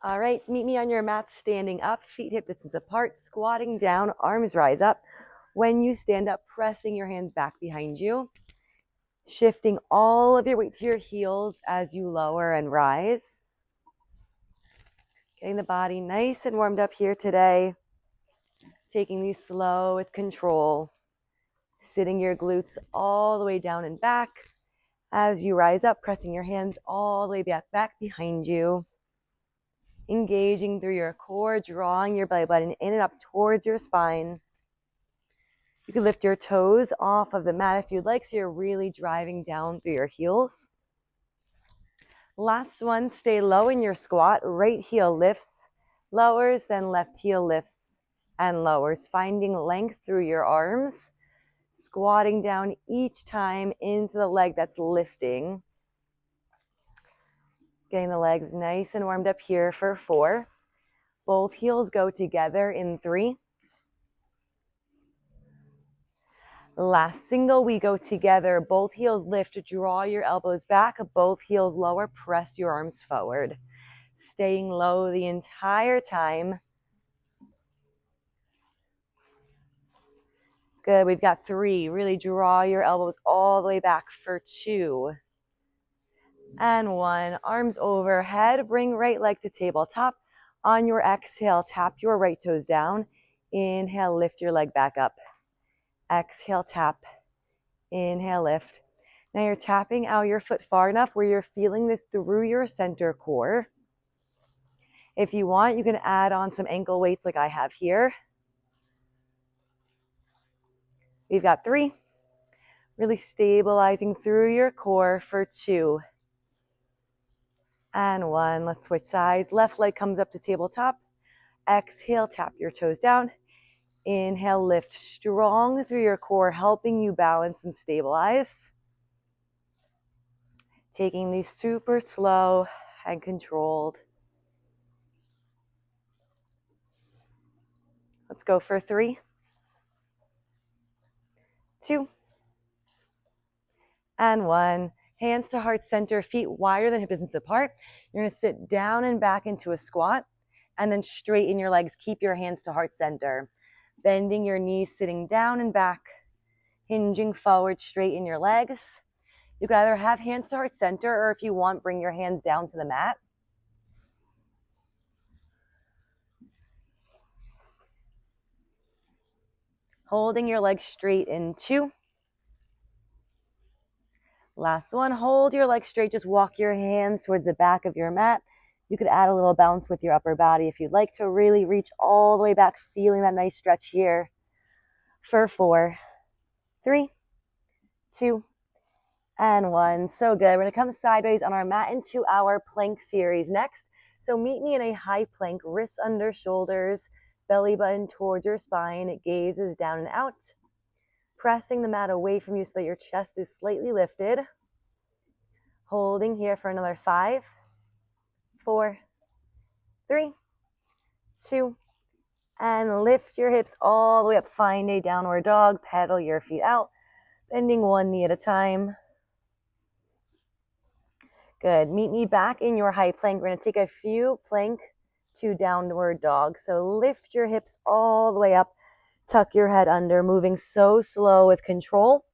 All right, meet me on your mat, standing up, feet hip distance apart, squatting down, arms rise up. When you stand up, pressing your hands back behind you, shifting all of your weight to your heels as you lower and rise. Getting the body nice and warmed up here today. Taking these slow with control. Sitting your glutes all the way down and back. As you rise up, pressing your hands all the way back behind you. Engaging through your core, drawing your belly button in and up towards your spine. You can lift your toes off of the mat if you'd like, so you're really driving down through your heels. Last one, stay low in your squat. Right heel lifts, lowers, then left heel lifts and lowers, finding length through your arms. Squatting down each time into the leg that's lifting. Getting the legs nice and warmed up here for 4. Both heels go together in 3. Last single, we go together. Both heels lift, draw your elbows back, both heels lower, press your arms forward. Staying low the entire time. Good, we've got 3. Really draw your elbows all the way back for 2. And 1, arms overhead, bring right leg to tabletop. On your exhale, tap your right toes down. Inhale, lift your leg back up. Exhale, tap. Inhale, lift. Now you're tapping out your foot far enough where you're feeling this through your center core. If you want, you can add on some ankle weights like I have here. We've got 3. Really stabilizing through your core for 2. And 1, let's switch sides. Left leg comes up to tabletop. Exhale, tap your toes down. Inhale, lift strong through your core, helping you balance and stabilize. Taking these super slow and controlled. Let's go for 3, 2, and 1. Hands to heart center, feet wider than hip distance apart. You're going to sit down and back into a squat, and then straighten your legs. Keep your hands to heart center. Bending your knees, sitting down and back. Hinging forward, straighten your legs. You can either have hands to heart center, or if you want, bring your hands down to the mat. Holding your legs straight in 2. Last one, hold your legs straight. Just walk your hands towards the back of your mat. You could add a little bounce with your upper body if you'd like to really reach all the way back, feeling that nice stretch here for 4, 3, 2, and 1. So good. We're going to come sideways on our mat into our plank series next. So meet me in a high plank, wrists under shoulders, belly button towards your spine, gazes down and out. Pressing the mat away from you so that your chest is slightly lifted. Holding here for another 5, 4, 3, 2, and lift your hips all the way up. Find a downward dog. Pedal your feet out, bending one knee at a time. Good. Meet me back in your high plank. We're going to take a few plank to downward dog. So lift your hips all the way up. Tuck your head under, moving so slow with control.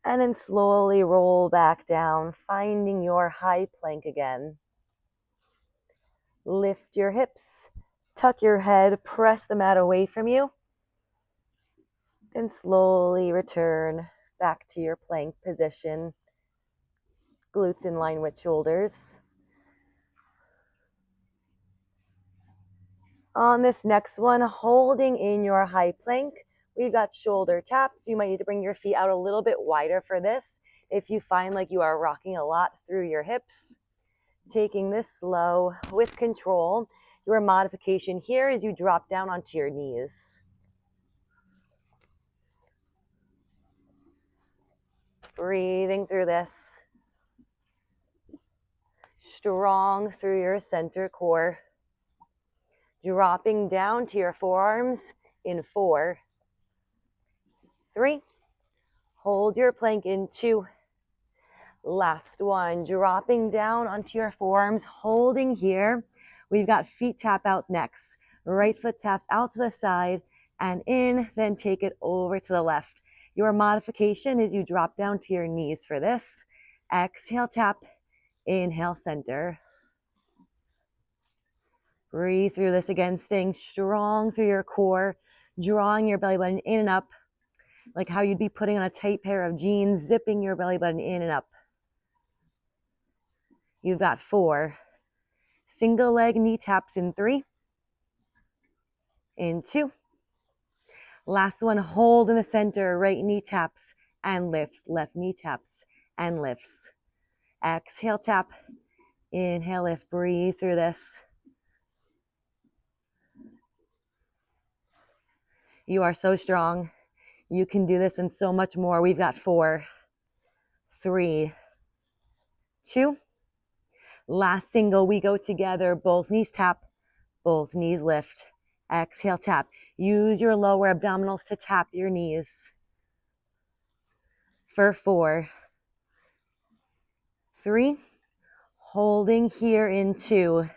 And then slowly roll back down, finding your high plank again. Lift your hips, tuck your head, press the mat away from you. Then slowly return back to your plank position. Glutes in line with shoulders. On this next one, holding in your high plank, we've got shoulder taps. You might need to bring your feet out a little bit wider for this if you find like you are rocking a lot through your hips. Taking this slow with control. Your modification here is you drop down onto your knees. Breathing through this. Strong through your center core. Dropping down to your forearms in 4, 3. Hold your plank in 2. Last one, dropping down onto your forearms, holding here. We've got feet tap out next. Right foot taps out to the side and in, then take it over to the left. Your modification is you drop down to your knees for this. Exhale, tap. Inhale, center. Breathe through this again, staying strong through your core, drawing your belly button in and up, like how you'd be putting on a tight pair of jeans, zipping your belly button in and up. You've got 4. Single leg knee taps in 3, in 2. Last one, hold in the center, right knee taps and lifts, left knee taps and lifts. Exhale, tap. Inhale, lift. Breathe through this. You are so strong. You can do this and so much more. We've got 4, 3, 2. Last single, we go together. Both knees tap, both knees lift. Exhale, tap. Use your lower abdominals to tap your knees. For 4, 3, holding here in 2.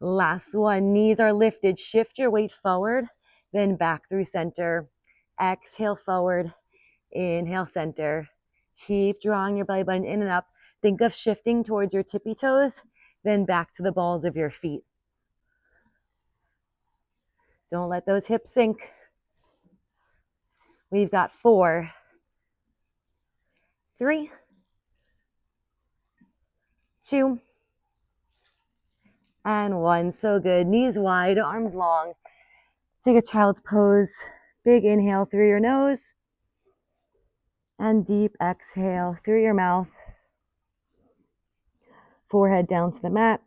Last one, knees are lifted. Shift your weight forward, then back through center. Exhale, forward. Inhale, center. Keep drawing your belly button in and up. Think of shifting towards your tippy toes, then back to the balls of your feet. Don't let those hips sink. We've got 4, 3, 2, and 1. So good. Knees wide, arms long. Take a child's pose. Big inhale through your nose and deep exhale through your mouth. Forehead down to the mat.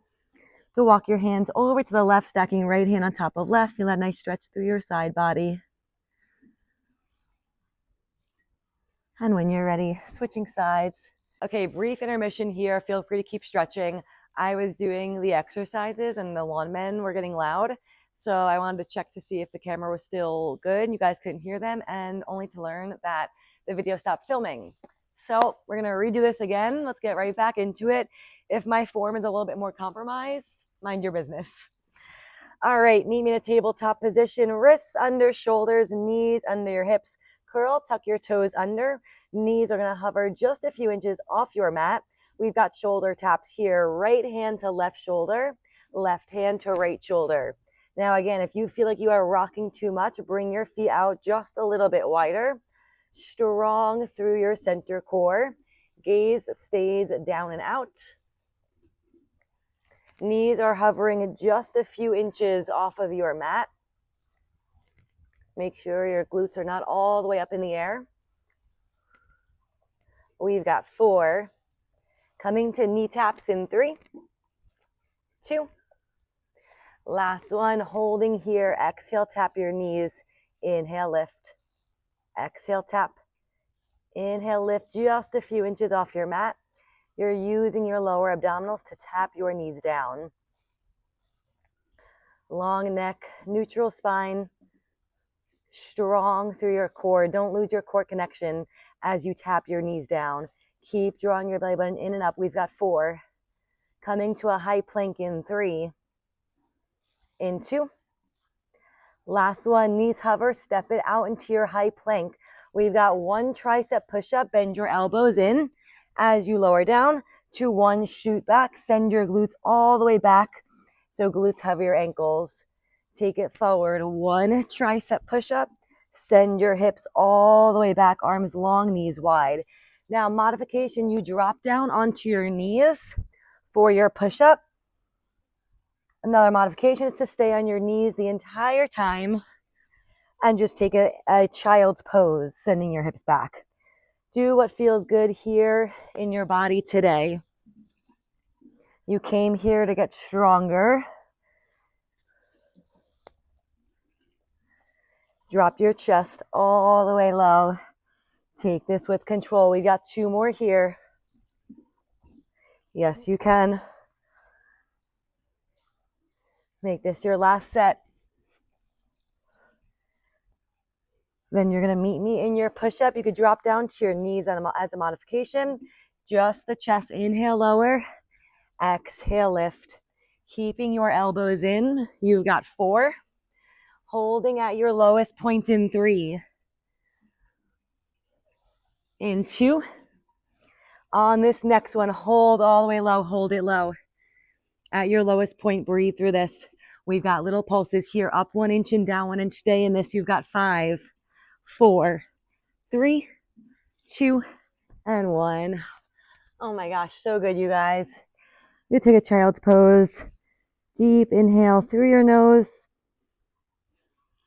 Go walk your hands over to the left, stacking right hand on top of left. Feel that nice stretch through your side body. And when you're ready, switching sides. Okay, brief intermission here. Feel free to keep stretching. I was doing the exercises and the lawn men were getting loud. So I wanted to check to see if the camera was still good. You guys couldn't hear them, and only to learn that the video stopped filming. So we're gonna redo this again. Let's get right back into it. If my form is a little bit more compromised, mind your business. All right, meet me in a tabletop position. Wrists under shoulders, knees under your hips. Curl, tuck your toes under. Knees are gonna hover just a few inches off your mat. We've got shoulder taps here. Right hand to left shoulder, left hand to right shoulder. Now again, if you feel like you are rocking too much, bring your feet out just a little bit wider. Strong through your center core. Gaze stays down and out. Knees are hovering just a few inches off of your mat. Make sure your glutes are not all the way up in the air. We've got 4. Coming to knee taps in 3, 2. Last one, holding here. Exhale, tap your knees. Inhale, lift. Exhale, tap. Inhale, lift just a few inches off your mat. You're using your lower abdominals to tap your knees down. Long neck, neutral spine, strong through your core. Don't lose your core connection as you tap your knees down. Keep drawing your belly button in and up. We've got 4. Coming to a high plank in 3, in 2. Last one, knees hover, step it out into your high plank. We've got 1 tricep push-up, bend your elbows in as you lower down to 1 shoot back. Send your glutes all the way back, so glutes hover your ankles. Take it forward, 1 tricep push-up. Send your hips all the way back, arms long, knees wide. Now, modification, you drop down onto your knees for your push-up. Another modification is to stay on your knees the entire time and just take a child's pose, sending your hips back. Do what feels good here in your body today. You came here to get stronger. Drop your chest all the way low. Take this with control. We got 2 more here. Yes, you can. Make this your last set. Then you're going to meet me in your push-up. You could drop down to your knees as a modification. Just the chest. Inhale, lower. Exhale, lift. Keeping your elbows in, you've got 4. Holding at your lowest point in 3. In 2. On this next one, hold all the way low, hold it low. At your lowest point, breathe through this. We've got little pulses here, up 1 inch and down 1 inch. Stay in this. You've got 5, 4, 3, 2, and 1. Oh my gosh, so good, you guys. You take a child's pose. Deep inhale through your nose.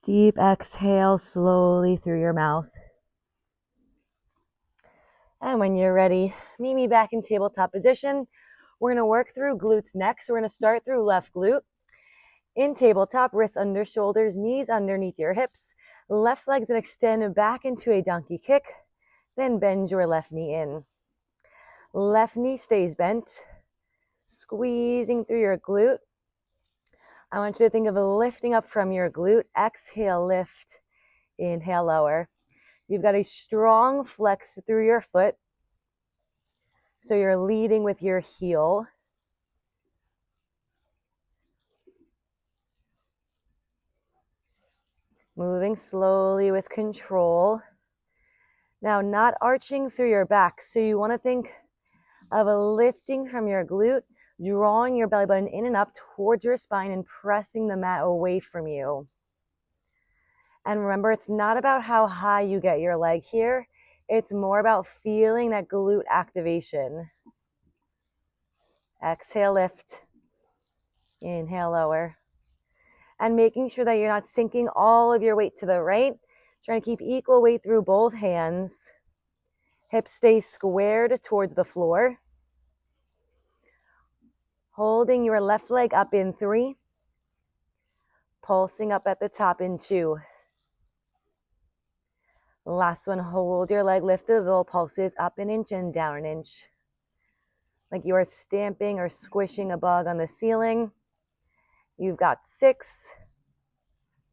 Deep exhale slowly through your mouth. And when you're ready, meet me back in tabletop position. We're going to work through glutes next. We're going to start through left glute. In tabletop, wrists under shoulders, knees underneath your hips. Left leg's going to extend back into a donkey kick. Then bend your left knee in. Left knee stays bent, squeezing through your glute. I want you to think of lifting up from your glute. Exhale, lift. Inhale, lower. You've got a strong flex through your foot. So you're leading with your heel. Moving slowly with control. Now, not arching through your back. So you want to think of a lifting from your glute, drawing your belly button in and up towards your spine and pressing the mat away from you. And remember, it's not about how high you get your leg here. It's more about feeling that glute activation. Exhale, lift. Inhale, lower. And making sure that you're not sinking all of your weight to the right. Trying to keep equal weight through both hands. Hips stay squared towards the floor. Holding your left leg up in 3. Pulsing up at the top in 2. Last one, hold your leg lifted, little pulses up an inch and down an inch. Like you are stamping or squishing a bug on the ceiling. You've got 6,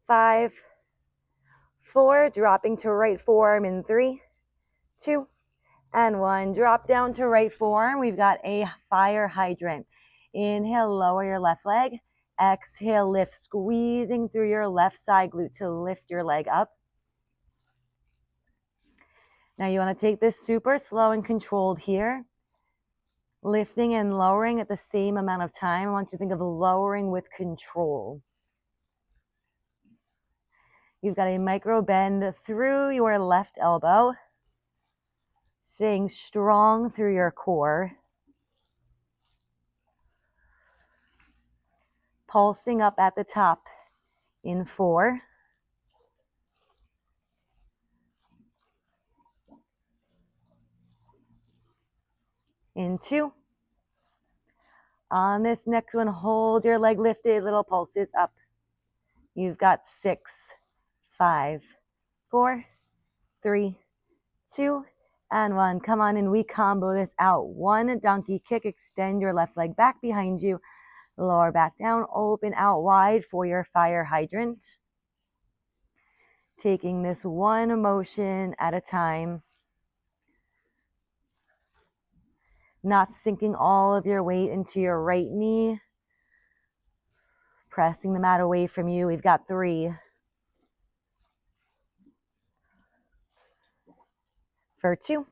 5, 4, dropping to right forearm in 3, 2, and 1. Drop down to right forearm. We've got a fire hydrant. Inhale, lower your left leg. Exhale, lift, squeezing through your left side glute to lift your leg up. Now you want to take this super slow and controlled here. Lifting and lowering at the same amount of time. I want you to think of lowering with control. You've got a micro bend through your left elbow. Staying strong through your core. Pulsing up at the top in 4. In 2. On this next one, hold your leg lifted, little pulses up. You've got 6, 5, 4, 3, 2, and 1. Come on, and we combo this out. 1 donkey kick, extend your left leg back behind you. Lower back down, open out wide for your fire hydrant. Taking this one motion at a time. Not sinking all of your weight into your right knee. Pressing the mat away from you. We've got 3. For 2.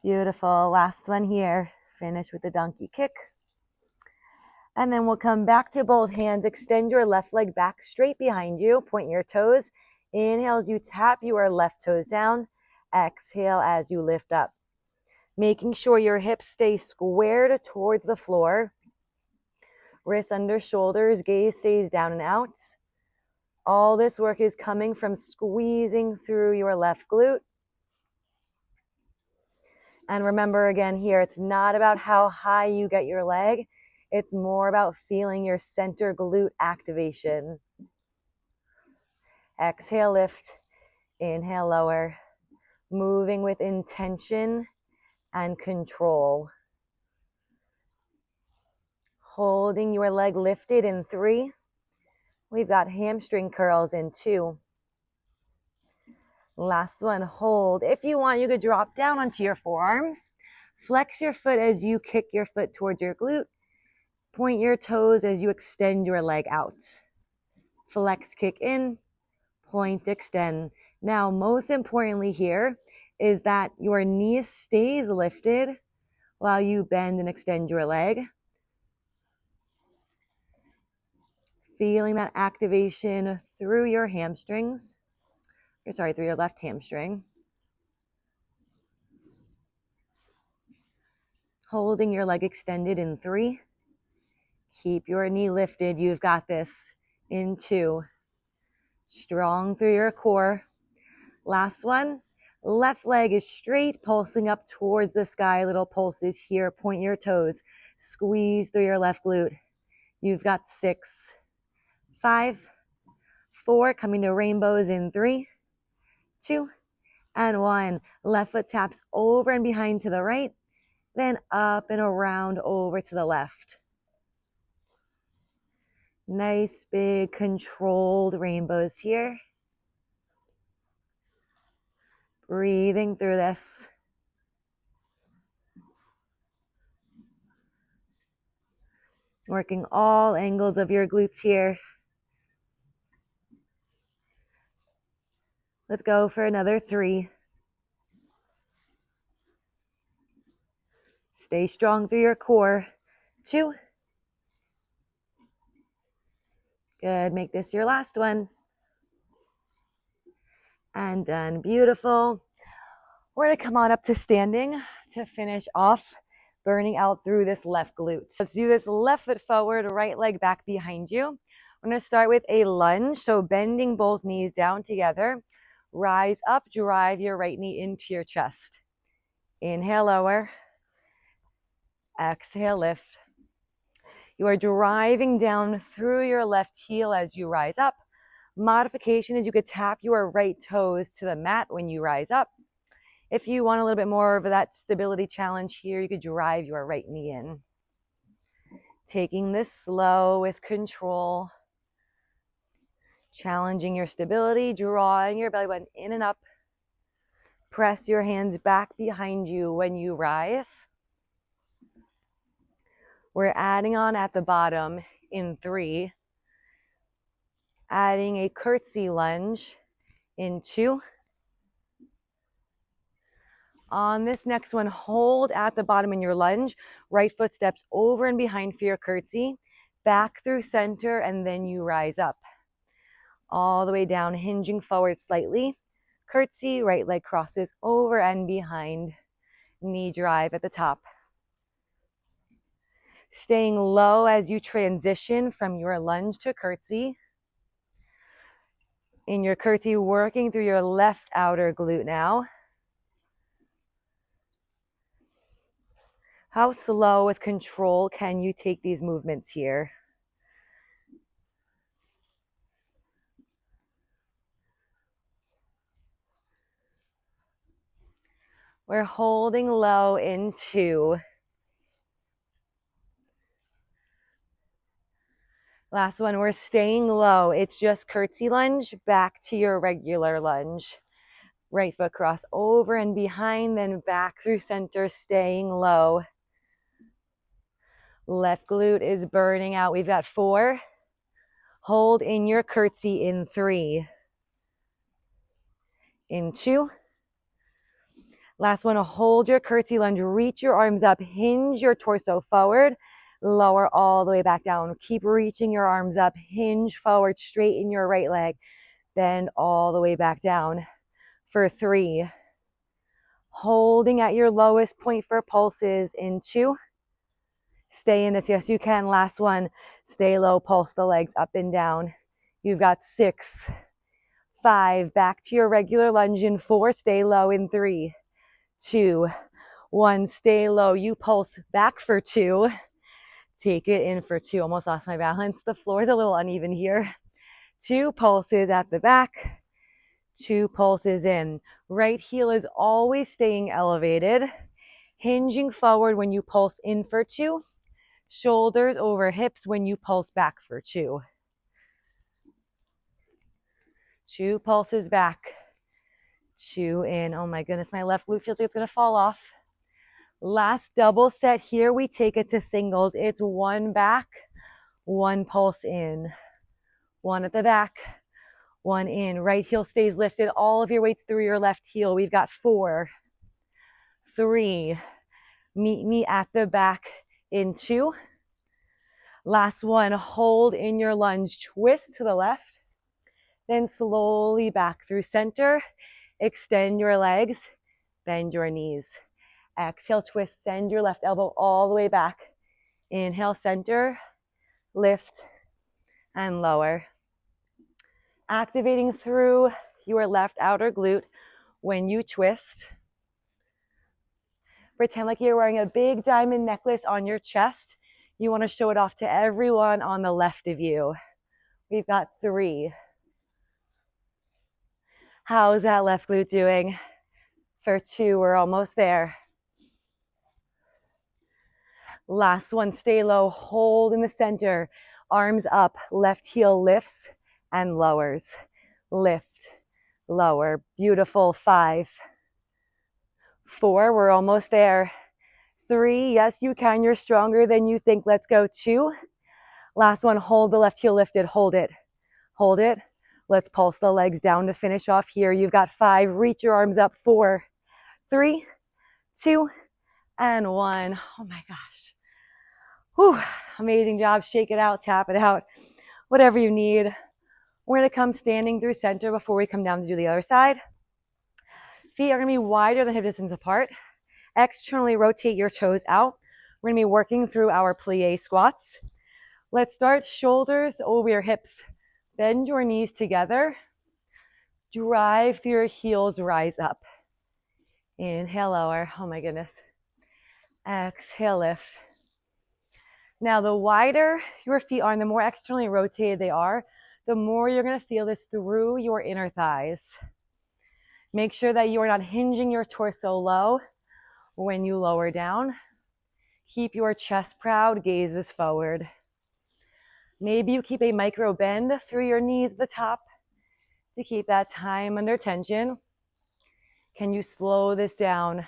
Beautiful. Last one here. Finish with the donkey kick. And then we'll come back to both hands. Extend your left leg back straight behind you. Point your toes. Inhale as you tap your left toes down. Exhale as you lift up. Making sure your hips stay squared towards the floor. Wrists under shoulders. Gaze stays down and out. All this work is coming from squeezing through your left glute. And remember again here, it's not about how high you get your leg. It's more about feeling your center glute activation. Exhale, lift. Inhale, lower. Moving with intention and control. Holding your leg lifted in 3. We've got hamstring curls in 2. Last one, hold. If you want, you could drop down onto your forearms. Flex your foot as you kick your foot towards your glute. Point your toes as you extend your leg out. Flex, kick in, point, extend. Now, most importantly here is that your knee stays lifted while you bend and extend your leg. Feeling that activation through your hamstrings. Through your left hamstring. Holding your leg extended in 3. Keep your knee lifted. You've got this. In 2. Strong through your core. Last one. Left leg is straight, pulsing up towards the sky. Little pulses here. Point your toes. Squeeze through your left glute. You've got 6, 5, 4. Coming to rainbows in 3, 2, and 1. Left foot taps over and behind to the right. Then up and around over to the left. Nice, big, controlled rainbows here. Breathing through this. Working all angles of your glutes here. Let's go for another 3. Stay strong through your core. 2. Good. Make this your last one. And done. Beautiful. We're going to come on up to standing to finish off burning out through this left glute. Let's do this left foot forward, right leg back behind you. I'm going to start with a lunge. So bending both knees down together. Rise up, drive your right knee into your chest. Inhale, lower. Exhale, lift. You are driving down through your left heel as you rise up. Modification is you could tap your right toes to the mat when you rise up. If you want a little bit more of that stability challenge here, you could drive your right knee in. Taking this slow with control. Challenging your stability, drawing your belly button in and up. Press your hands back behind you when you rise. We're adding on at the bottom in 3. Adding a curtsy lunge in 2. On this next one, hold at the bottom in your lunge. Right foot steps over and behind for your curtsy. Back through center, and then you rise up. All the way down, hinging forward slightly. Curtsy, right leg crosses over and behind. Knee drive at the top. Staying low as you transition from your lunge to curtsy. In your curtsy, working through your left outer glute now. How slow with control can you take these movements here? We're holding low in 2. Last one, we're staying low. It's just curtsy lunge, back to your regular lunge. Right foot cross over and behind, then back through center, staying low. Left glute is burning out. We've got 4. Hold in your curtsy in 3. In 2. Last one, hold your curtsy lunge. Reach your arms up. Hinge your torso forward. Lower all the way back down. Keep reaching your arms up. Hinge forward, straighten your right leg. Bend all the way back down. For 3. Holding at your lowest point for pulses in 2. Stay in this. Yes, you can. Last one. Stay low. Pulse the legs up and down. You've got 6, 5. Back to your regular lunge in 4. Stay low in 3, 2, 1. Stay low. You pulse back for 2. Take it in for 2. Almost lost my balance. The floor is a little uneven here. 2 pulses at the back. 2 pulses in. Right heel is always staying elevated. Hinging forward when you pulse in for 2. Shoulders over hips when you pulse back for 2. 2 pulses back. 2 in. Oh my goodness, my left glute feels like it's going to fall off. Last double set here, we take it to singles. It's one back, one pulse in, one at the back, one in. Right heel stays lifted, all of your weights through your left heel. We've got 4, 3, meet me at the back in 2. Last one, hold in your lunge, twist to the left, then slowly back through center. Extend your legs, bend your knees. Exhale, twist, send your left elbow all the way back. Inhale, center, lift, and lower. Activating through your left outer glute when you twist. Pretend like you're wearing a big diamond necklace on your chest. You want to show it off to everyone on the left of you. We've got 3. How's that left glute doing? For 2, we're almost there. Last one, stay low, hold in the center, arms up, left heel lifts and lowers. Lift, lower, beautiful. 5, 4, we're almost there. 3, yes you can, you're stronger than you think. Let's go. 2, last one, hold the left heel lifted, hold it, hold it. Let's pulse the legs down to finish off here. You've got 5, reach your arms up. 4, 3, 2, and 1. Oh my gosh. Whew, amazing job. Shake it out, tap it out, whatever you need. We're going to come standing through center before we come down to do the other side. Feet are going to be wider than hip distance apart. Externally rotate your toes out. We're going to be working through our plie squats. Let's start shoulders over your hips. Bend your knees together. Drive through your heels, rise up. Inhale, lower. Oh my goodness. Exhale, lift. Now, the wider your feet are and the more externally rotated they are, the more you're going to feel this through your inner thighs. Make sure that you are not hinging your torso low when you lower down. Keep your chest proud, gazes forward. Maybe you keep a micro bend through your knees at the top to keep that time under tension. Can you slow this down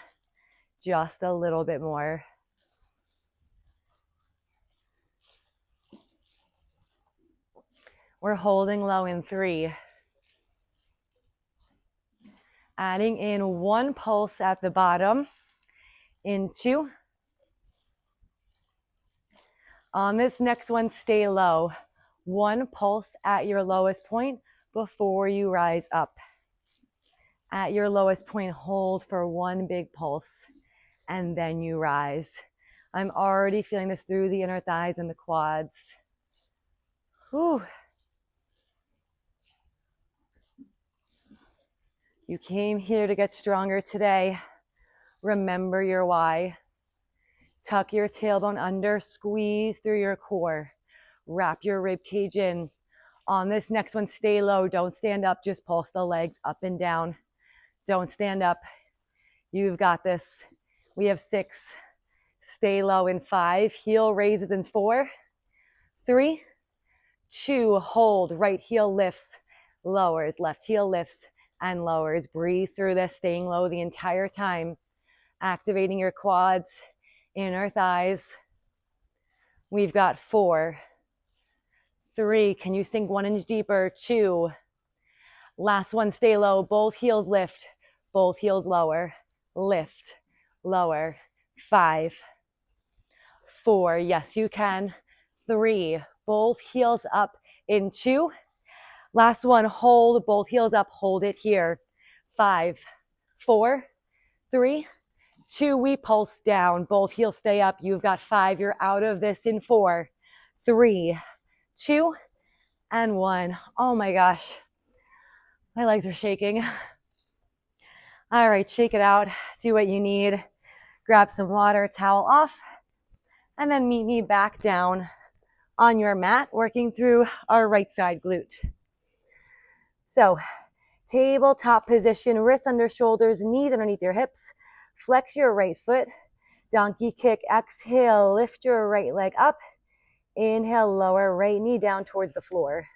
just a little bit more? We're holding low in 3. Adding in 1 pulse at the bottom in 2. On this next one, stay low. 1 pulse at your lowest point before you rise up. At your lowest point, hold for 1 big pulse, and then you rise. I'm already feeling this through the inner thighs and the quads. Whew. You came here to get stronger today. Remember your why. Tuck your tailbone under, squeeze through your core. Wrap your rib cage in. On this next one, stay low. Don't stand up, just pulse the legs up and down. Don't stand up. You've got this. We have 6. Stay low in 5. Heel raises in 4, 3, 2. Hold. Right heel lifts, lowers. Left heel lifts and lowers. Breathe through this, staying low the entire time. Activating your quads, inner thighs. We've got 4, 3. Can you sink 1 inch deeper? 2. Last one, stay low. Both heels lift. Both heels lower. Lift. Lower. 5, 4. Yes, you can. 3. Both heels up in 2. Last one, hold. Both heels up. Hold it here. 5, 4, 3, 2. We pulse down. Both heels stay up. You've got 5. You're out of this in 4, 3, 2, and 1. Oh my gosh. My legs are shaking. All right, shake it out. Do what you need. Grab some water, towel off, and then meet me back down on your mat, working through our right side glute. So, tabletop position, wrists under shoulders, knees underneath your hips. Flex your right foot. Donkey kick. Exhale, lift your right leg up. Inhale, lower right knee down towards the floor.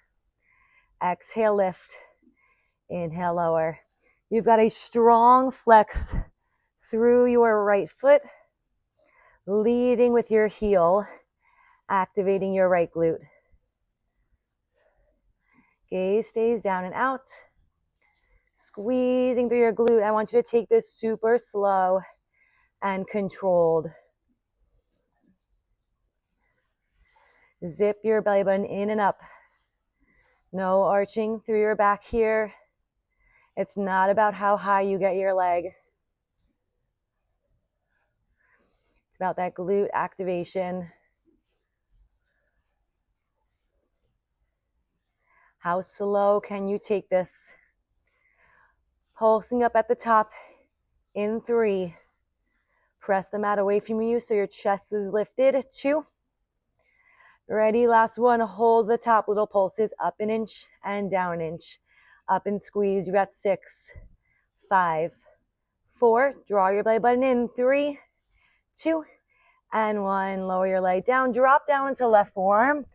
Exhale, lift. Inhale, lower. You've got a strong flex through your right foot. Leading with your heel, activating your right glute. Gaze stays down and out. Squeezing through your glute. I want you to take this super slow and controlled. Zip your belly button in and up. No arching through your back here. It's not about how high you get your leg. It's about that glute activation. How slow can you take this? Pulsing up at the top in 3. Press the mat away from you so your chest is lifted. 2. Ready, last one. Hold the top, little pulses, up an inch and down an inch. Up and squeeze. You got 6, 5, 4. Draw your belly button in. 3, 2, and 1. Lower your leg down. Drop down into left forearm.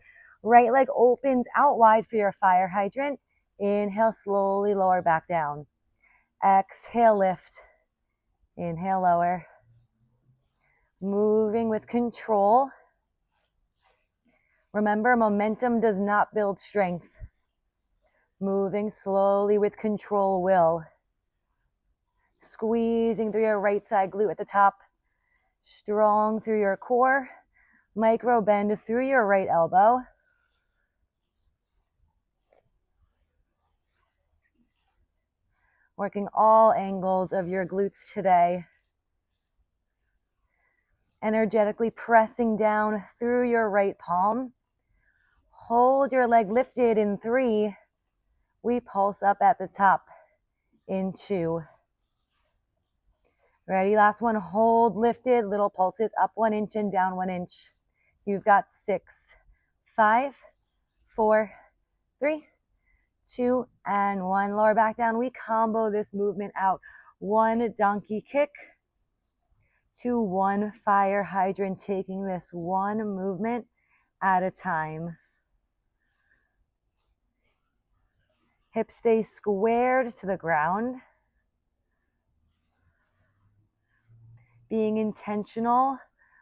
Right leg opens out wide for your fire hydrant. Inhale, slowly lower back down. Exhale, lift. Inhale, lower. Moving with control. Remember, momentum does not build strength. Moving slowly with control will. Squeezing through your right side glute at the top. Strong through your core. Micro bend through your right elbow. Working all angles of your glutes today. Energetically pressing down through your right palm. Hold your leg lifted in 3. We pulse up at the top in 2. Ready, last one. Hold lifted, little pulses up 1 inch and down 1 inch. You've got 6, 5, 4, 3, 2, and 1. Lower back down. We combo this movement out. 1 donkey kick to 1 fire hydrant, taking this one movement at a time. Hips stay squared to the ground. Being intentional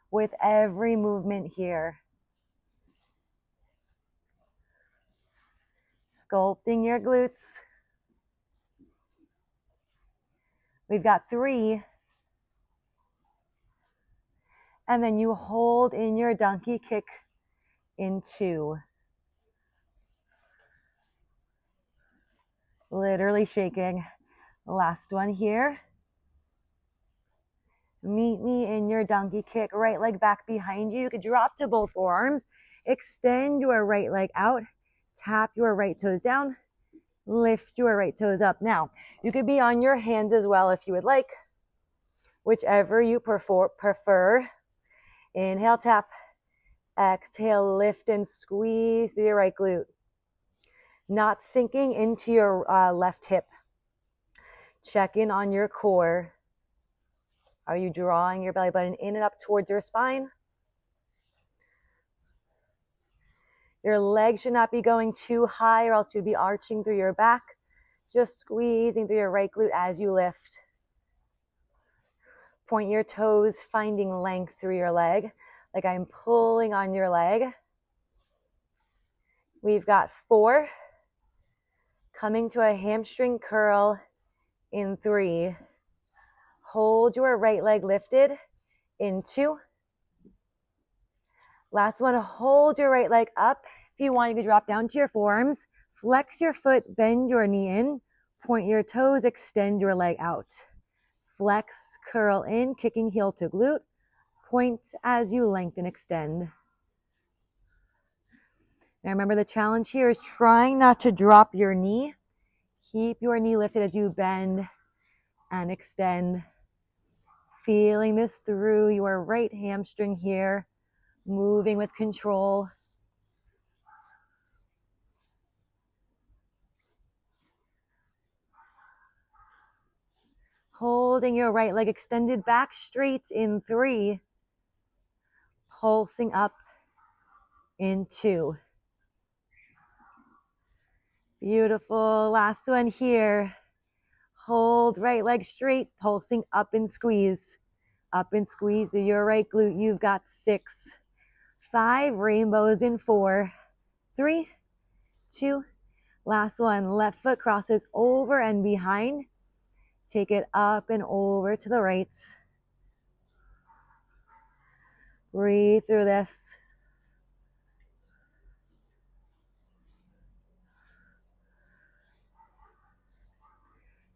with every movement here. Sculpting your glutes. We've got 3. And then you hold in your donkey kick in 2. Literally shaking. Last one here. Meet me in your donkey kick. Right leg back behind you. You could drop to both forearms. Extend your right leg out. Tap your right toes down. Lift your right toes up. Now, you could be on your hands as well if you would like. Whichever you prefer. Inhale, tap. Exhale, lift and squeeze through your right glute. Not sinking into your left hip. Check in on your core. Are you drawing your belly button in and up towards your spine? Your legs should not be going too high or else you'd be arching through your back. Just squeezing through your right glute as you lift. Point your toes, finding length through your leg, like I'm pulling on your leg. We've got 4. Coming to a hamstring curl in 3. Hold your right leg lifted in 2. Last one, hold your right leg up. If you want, you can drop down to your forearms. Flex your foot, bend your knee in. Point your toes, extend your leg out. Flex, curl in, kicking heel to glute. Point as you lengthen, extend. Now remember, the challenge here is trying not to drop your knee. Keep your knee lifted as you bend and extend. Feeling this through your right hamstring here. Moving with control. Holding your right leg extended back straight in 3. Pulsing up in 2. Beautiful. Last one here. Hold right leg straight, pulsing up and squeeze. Up and squeeze through your right glute. You've got 6, 5, rainbows in 4, 3, 2, last one. Left foot crosses over and behind. Take it up and over to the right. Breathe through this.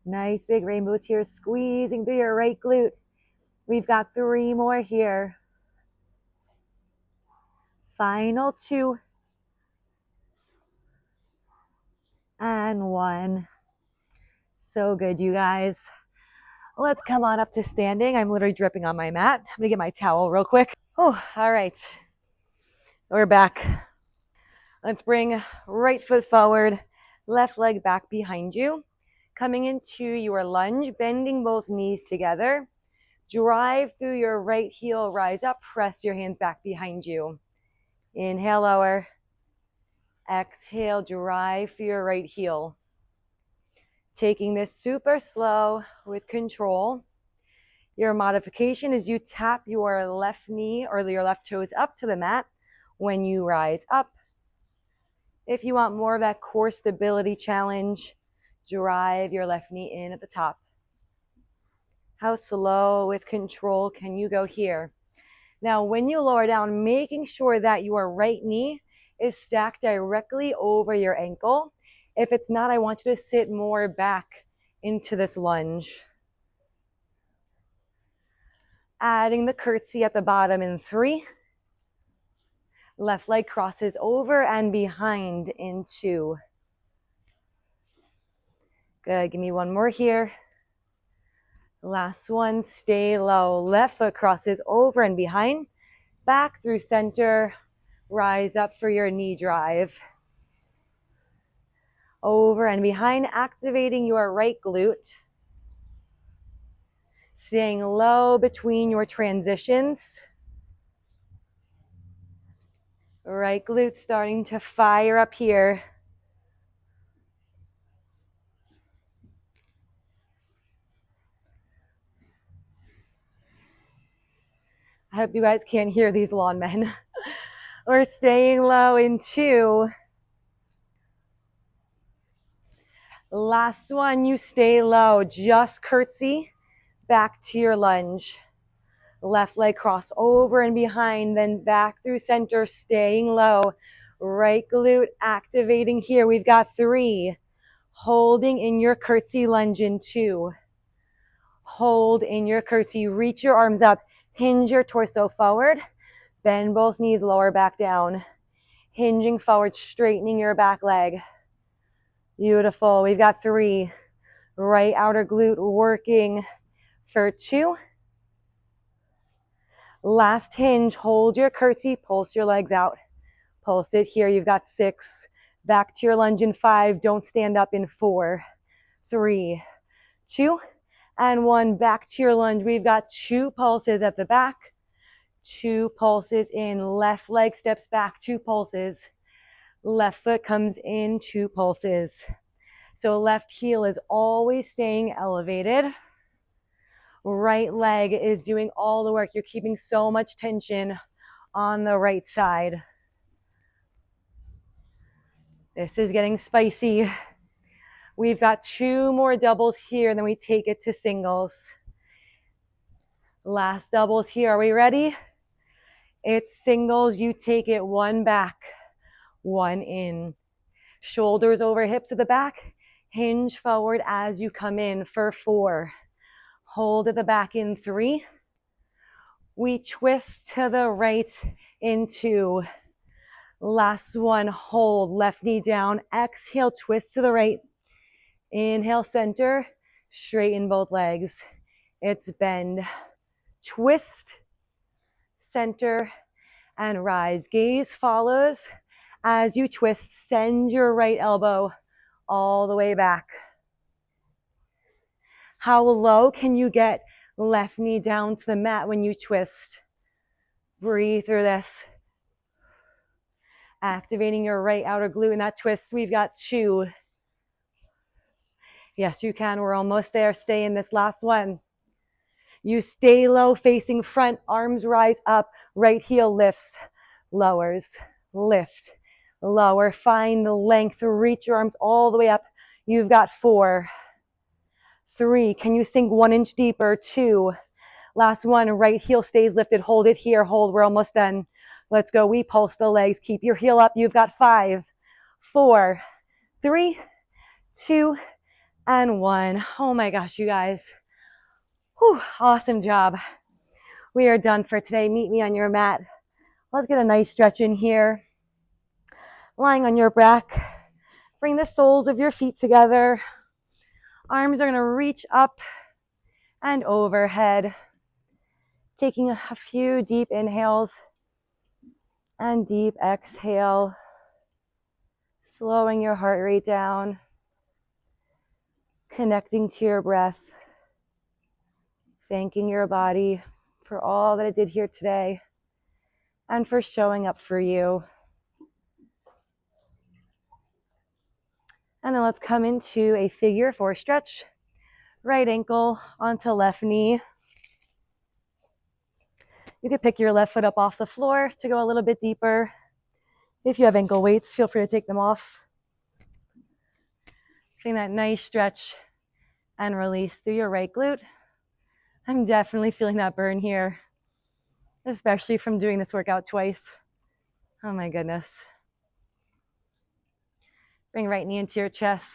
Nice big rainbows here, squeezing through your right glute. We've got 3 more here. Final 2. And 1. So good, you guys. Let's come on up to standing. I'm literally dripping on my mat. I'm gonna get my towel real quick. Oh, all right. We're back. Let's bring right foot forward, left leg back behind you. Coming into your lunge, bending both knees together. Drive through your right heel, rise up, press your hands back behind you. Inhale, lower. Exhale, drive through your right heel. Taking this super slow with control. Your modification is you tap your left knee or your left toes up to the mat when you rise up. If you want more of that core stability challenge, drive your left knee in at the top. How slow with control can you go here? Now, when you lower down, making sure that your right knee is stacked directly over your ankle. If it's not, I want you to sit more back into this lunge. Adding the curtsy at the bottom in 3. Left leg crosses over and behind in 2. Good, give me 1 more here. Last one, stay low. Left foot crosses over and behind. Back through center. Rise up for your knee drive. Over and behind, activating your right glute. Staying low between your transitions. Right glute starting to fire up here. I hope you guys can't hear these lawn men. We're staying low in 2. Last one, you stay low. Just curtsy back to your lunge. Left leg cross over and behind, then back through center, staying low. Right glute activating here. We've got 3. Holding in your curtsy lunge in 2. Hold in your curtsy. Reach your arms up. Hinge your torso forward. Bend both knees, lower back down. Hinging forward, straightening your back leg. Beautiful. We've got 3. Right outer glute working for 2. Last hinge. Hold your curtsy. Pulse your legs out. Pulse it here. You've got 6. Back to your lunge in 5. Don't stand up in 4, 3, 2, and 1. Back to your lunge. We've got 2 pulses at the back. 2 pulses in. Left leg steps back. 2 pulses. Left foot comes in. 2 pulses. So left heel is always staying elevated. Right leg is doing all the work. You're keeping so much tension on the right side. This is getting spicy. We've got 2 more doubles here, and then we take it to singles. Last doubles here. Are we ready? It's singles. You take it 1 back, 1 in. Shoulders over hips at the back. Hinge forward as you come in for 4. Hold at the back in 3. We twist to the right in 2. Last one, hold, left knee down. Exhale, twist to the right. Inhale, center, straighten both legs. It's bend, twist, center, and rise. Gaze follows. As you twist, send your right elbow all the way back. How low can you get left knee down to the mat when you twist? Breathe through this. Activating your right outer glute in that twist. We've got 2. Yes, you can. We're almost there. Stay in this last one. You stay low, facing front, arms rise up, right heel lifts, lowers, lift, lower. Find the length, reach your arms all the way up. You've got 4, 3. Can you sink 1 inch deeper? 2. Last one, right heel stays lifted. Hold it here, hold, we're almost done. Let's go, we pulse the legs. Keep your heel up. You've got 5, 4, 3, 2, and 1. Oh my gosh, you guys. Whew, awesome job. We are done for today. Meet me on your mat. Let's get a nice stretch in here. Lying on your back. Bring the soles of your feet together. Arms are going to reach up and overhead. Taking a few deep inhales and deep exhale. Slowing your heart rate down. Connecting to your breath. Thanking your body for all that it did here today and for showing up for you. And then let's come into a figure 4 stretch. Right ankle onto left knee. You could pick your left foot up off the floor to go a little bit deeper. If you have ankle weights, feel free to take them off. Feeling that nice stretch and release through your right glute. I'm definitely feeling that burn here, especially from doing this workout twice. Oh my goodness. Bring right knee into your chest,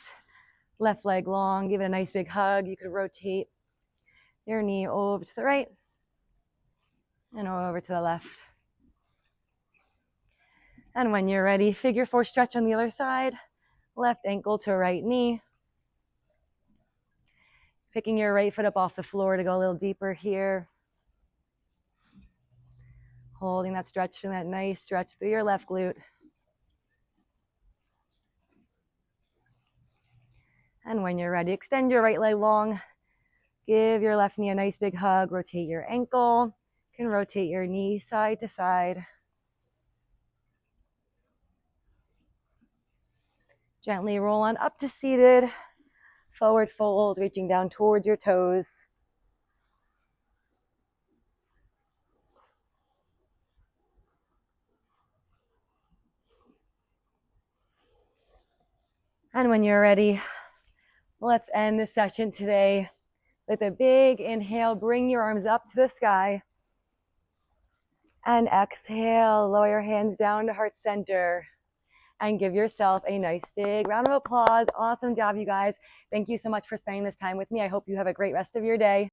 left leg long, give it a nice big hug. You could rotate your knee over to the right and over to the left. And when you're ready, figure 4 stretch on the other side, left ankle to right knee. Picking your right foot up off the floor to go a little deeper here. Holding that stretch and that nice stretch through your left glute. And when you're ready, extend your right leg long. Give your left knee a nice big hug. Rotate your ankle. You can rotate your knee side to side. Gently roll on up to seated. Forward fold, reaching down towards your toes. And when you're ready, let's end this session today with a big inhale. Bring your arms up to the sky. And exhale, lower your hands down to heart center. And give yourself a nice big round of applause. Awesome job, you guys. Thank you so much for spending this time with me. I hope you have a great rest of your day.